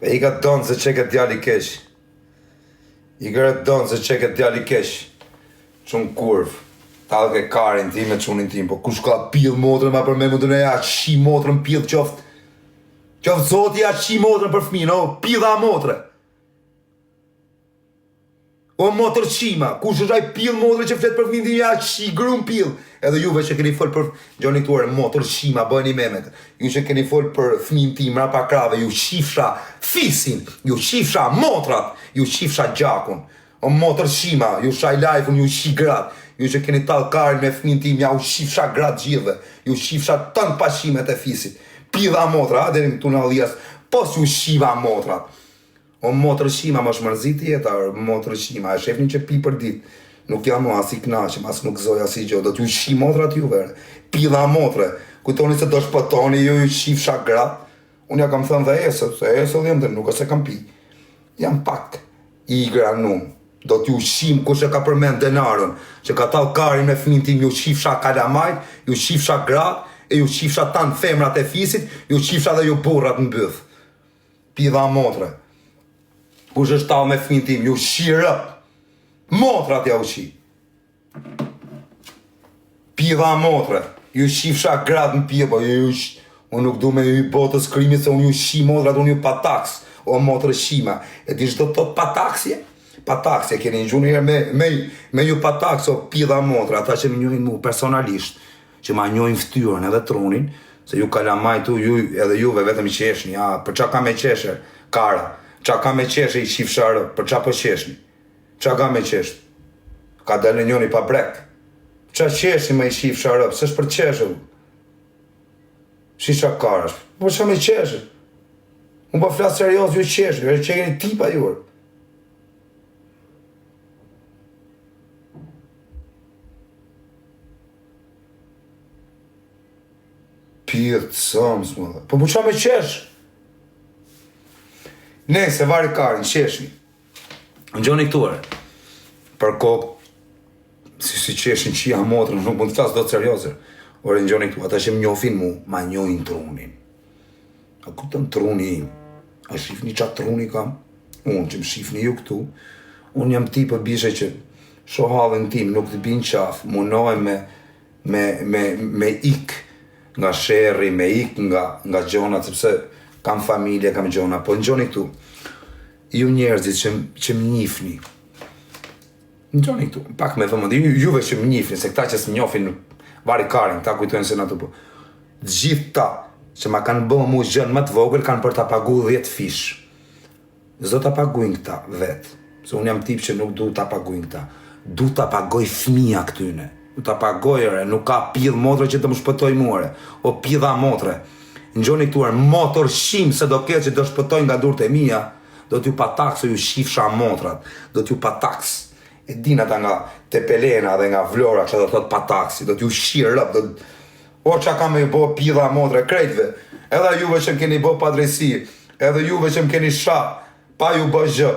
I ka donë se që këtë djali kesh. I ka donë se që këtë djali kesh. Qunë kurv. Talë ke karin ti me qunin tim. Po kush ka pil motrën ma për me më dëne ja shi motrën pil qoftë. Qoftë zoti ja shi motrën për fmi, no? Pila motrë. O motër qima, kush është aj pil motrë që fletë për fmi tim ja shi grum pil. Edhe juve që keni folë për gjoni tuare, motër qima, bëni memet. Ju që keni folë për fmin tim, rapa krave, ju shifsha fisin, ju shifsha motrat, ju shifsha gjakun. O motër qima, ju shaj lajfun, ju shi grat. Ju që keni talë karin me fmin tim, ja u shifsha grat gjithve. Ju shifsha tënë pashimet e fisit. Pidha motra, deri në tunalijas, pos ju shiva motrat. O motër qima, më shmërzit jeta, motër qima, e shefnin që pi për dit. Nuk jam as i knaqem, as nuk zoj as i gjo, do t'ju shi motrat juve, pidha motre. Kujtoni se do shpëtoni, ju shifsha grat. Unë ja kam thënë dhe esët, se esët jam dhe nuk ose kam pi. Jam pak i granum. Do t'ju shim kush e ka përmend denarën, që ka talë karin me fmin tim, ju shifsha kalamajt, ju shifsha grat, e ju shifsha tanë femrat e fisit, ju shifsha dhe ju burrat në bëth. Pidha motre. Kush është talë me fmin tim, ju shirë. Motrat ja u shi. Pidha motre. Ju shifsha grat në pje, po unë nuk du me ju botës krimit se unë ju shi motrat, unë ju pataks. O motrë shima. E di shdo të të pataksje? Pataksje, keni një gjunë me ju pataks o pidha motra, ata që më njojnë mu personalisht, që ma njojnë ftyrën edhe trunin, se ju kalamajtu, edhe juve vetëm i qeshni, për qa ka me qeshe, kara, qa ka me qeshe i shifsharë, për qa po qeshni, qa ka me qeshe, ka del në njoni pa brek, qa qeshni me i shifsharë, se shpër qeshe, shisha karash, për qa me qeshe, unë pa flasë serios ju qeshe, që keni tipa jurë, pjët, sëmës, më dhe. Po qa me qesh? Ne, se vari karin, qeshni. Në gjoni këture. Për kokë, si qeshin qia motrën, nuk mund të flasë do të seriosër. Ore, në gjoni këtu, ata që më njofin mu, ma njojnë trunin. A këtën truni im. A shifni qa truni kam? Unë që më shifni ju këtu. Unë jam ti për bishe që shohallin tim nuk të bin qaf, munohem me ik nga sherri, me ik nga gjonat, sepse kam familje, kam gjona, po në gjoni këtu, ju njerëzit që më njifni, në gjoni këtu, pak me thëmëndi, juve që më njifni, se këta që së më njofin, vari karin, ta kujtojnë se në të po, gjithë ta që ma kanë bëmë mu gjënë më të vogël, kanë për ta pagu 10 fish. Zdo ta paguin këta vetë, se unë jam tip që nuk du ta paguin këta, du ta pagoj fëmija këtyne. Du ta pagojëre, nuk ka pidh motre që të më shpëtoj muare, o pidha motre. Në gjoni këtuar, motor shim se do ketë që do shpëtoj nga durët e mija, do t'ju pataks o ju shifsha motrat, do t'ju pataks. E din ata nga Tepelena dhe nga Vlora që do thot pataksi, do t'ju shirëp, o që ka me ju bo pidha motre krejtve, edhe juve që më keni bo padresi, edhe juve që më keni sha, pa ju bë gjë,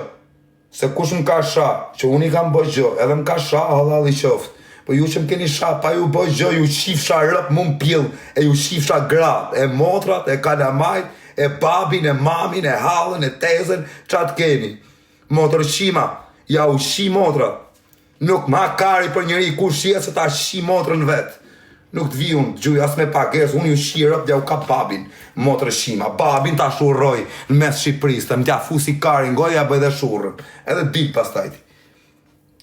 se kush më ka sha, që unë i kam bë gjë, edhe më ka sha, halal i qoftë. Po ju që më keni sha, pa ju bëj gjë, ju shifsha rëp më m'pil, e ju shifsha grat, e motrat, e kalamajt, e babin, e mamin, e halën, e tezën, qatë keni. Motër shima, ja u shi motrat. Nuk ma kari për njëri ku shie se ta shi motrën vetë. Nuk të vi unë, gjuj as me pages, unë ju shi rëp, ja u ka babin, motër shima. Babin ta shurroj në mes Shqipëris, të më tja fusi karin, goja bëj dhe shurrën, edhe dit pas tajti.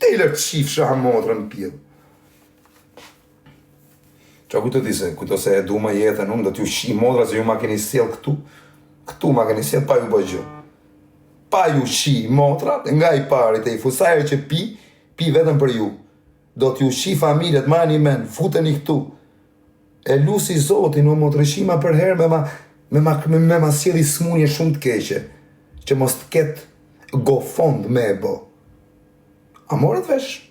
Te të shifsha motrën pil. Qa kujto ti se, kujto se e du ma jetën unë, do t'ju shi modra se ju ma keni sjell këtu ma keni sjell, pa ju bëgjë. Pa ju shi modra, nga i parit e i fusajre që pi vetëm për ju. Do t'ju shi familjet, ma një men, futeni këtu. E lusi zotin, o motrëshima për herë me ma sjeli smunje shumë të keqe, që mos t'ket gofond me e bo. A morët vesh?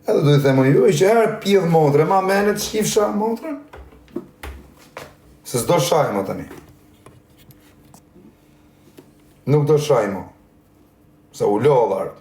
Edhe du i themë ju, i që herë pjedh motre, ma menet shifsha motre? Se s'do shaj mo tani. Nuk do shaj mo. Se u lodhar.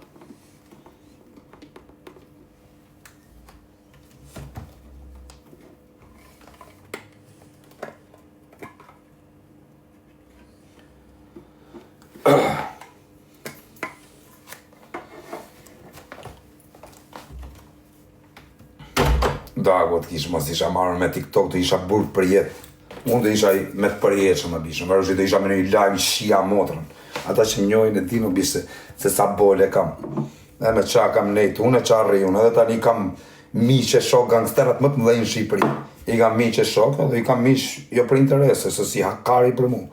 dago të kishë, mos isha marrë me TikTok, të isha burë për jetë. Unë të isha me të përjetëshëm më bishëm, vërë të isha me një live shia motrën. Ata që më njojnë e ti më bishë se sa bole kam. Dhe me qa kam nejtë, unë e qa rriun, edhe tani kam miqe shok gangsterat më të mëdhej në Shqipëri. I kam miqe shok, edhe i kam miq jo për interese, se si hakari për mu.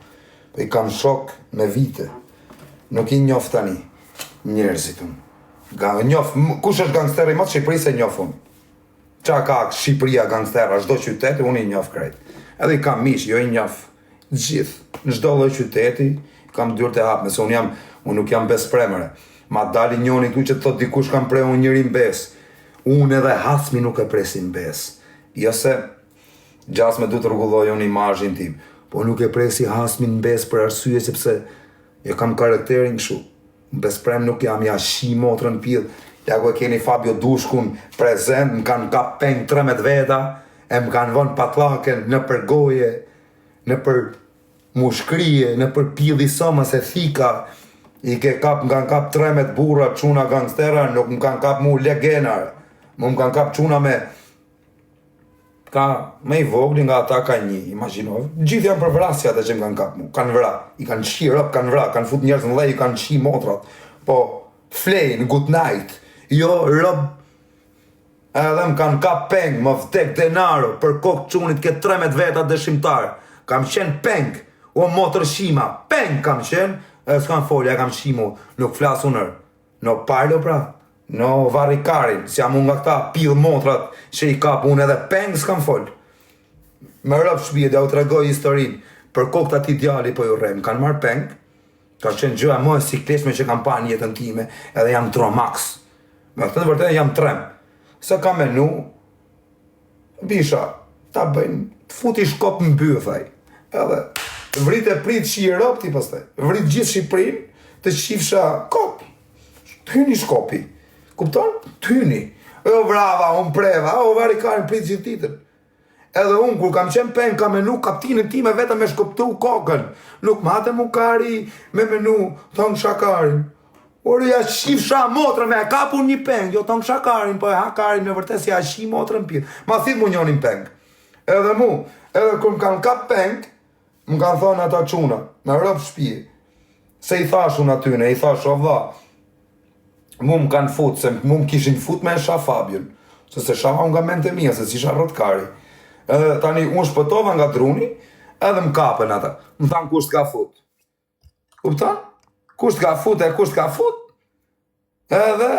I kam shok me vite. Nuk i njof tani njerëzit unë. Kush është gangsteri më të Shqipëri se njof unë. Qa ka Shqipëria gangstera, çdo qyteti, unë i njof krejt. Edhe i kam miq, jo i njof gjithë. Në çdo lloj qyteti, kam dyert e hapme, se unë nuk jam bespremëre. Ma dali njoni këtu që të thot dikush kam pre unë njëri mbes. Unë edhe Hasmi nuk e presin mbes. Jo se Gjasme du të rregulloj unë imazhin tim, po nuk e presi Hasmin mbes për arsye sepse jo kam karakterin kështu. Besprem nuk jam, ja shi motrën pidh. Ja ku e keni Fabio Dushkun prezent, më kanë kap peng 13 veta, e më kanë vonë patllaken në për goje, në për mushkrije, në për pidhi soma se thika, më kanë kap 13 burra çuna gangstera, nuk më kanë kap mu legenar, më kanë kap çuna me i vogli nga ata ka një, imagjinoj. Gjithë janë për vrasja ata që më kanë kap mu, kanë vra, i kanë shi rëp, kanë vra, kanë fut njerëz në dhej, i kanë shi motrat, po flejnë, good night, jo rëp, edhe më kanë kap peng, më vdek denaro, për kokë çunit ke 13 veta dëshimtar, kam qenë peng, o motër shima, peng kam qenë, e s'kam folja, kam shimu, nuk flas unër, no parlo pra, no varikarin, si jam unë nga këta pidh motrat që i kap unë edhe peng s'kam fol. Me rëp shpije dhe u të regoj historin, për kokët ati djali po ju rem, kanë marrë peng, ka qenë gjëja më e sikleshme që kam pa një jetën time, edhe jam tromax. Me këtë të vërtet jam trem. Se ka menu, bisha, ta bëjnë, të futi shkop në bythaj, edhe vrit e prit që i rëp ti pastaj, vrit gjithë Shqipërinë, të qifsha kop, të hyni shkopi. Kupton? Të hyni. O brava, unë preva, o varikarin prit gjithë ditën. Edhe unë, kur kam qenë pen, kam menu kaptinën time vetëm me shkoptu kokën. Nuk mate mu kari me menu, thonë shakarin. Ore, ja shifsha motrën me, kapun një peng, jo thonë shakarin, po e hakarin me vërtet si ja shi motrën pjë. Ma thith mu njonin peng. Edhe mu, edhe kur më kanë kap peng, më kanë thonë ata quna, në rëp shpije. Se i thashun atyne, i thash, o vla, mu më kanë fut, se mu më kishin fut me Sha Fabion, se Sha unë nga mente mija, se si Sha rotkari. Edhe tani unë shpëtova nga druni, edhe më kapën ata. Më thanë kusht ka fut. Kuptan? Kusht ka fut e kusht ka fut. Edhe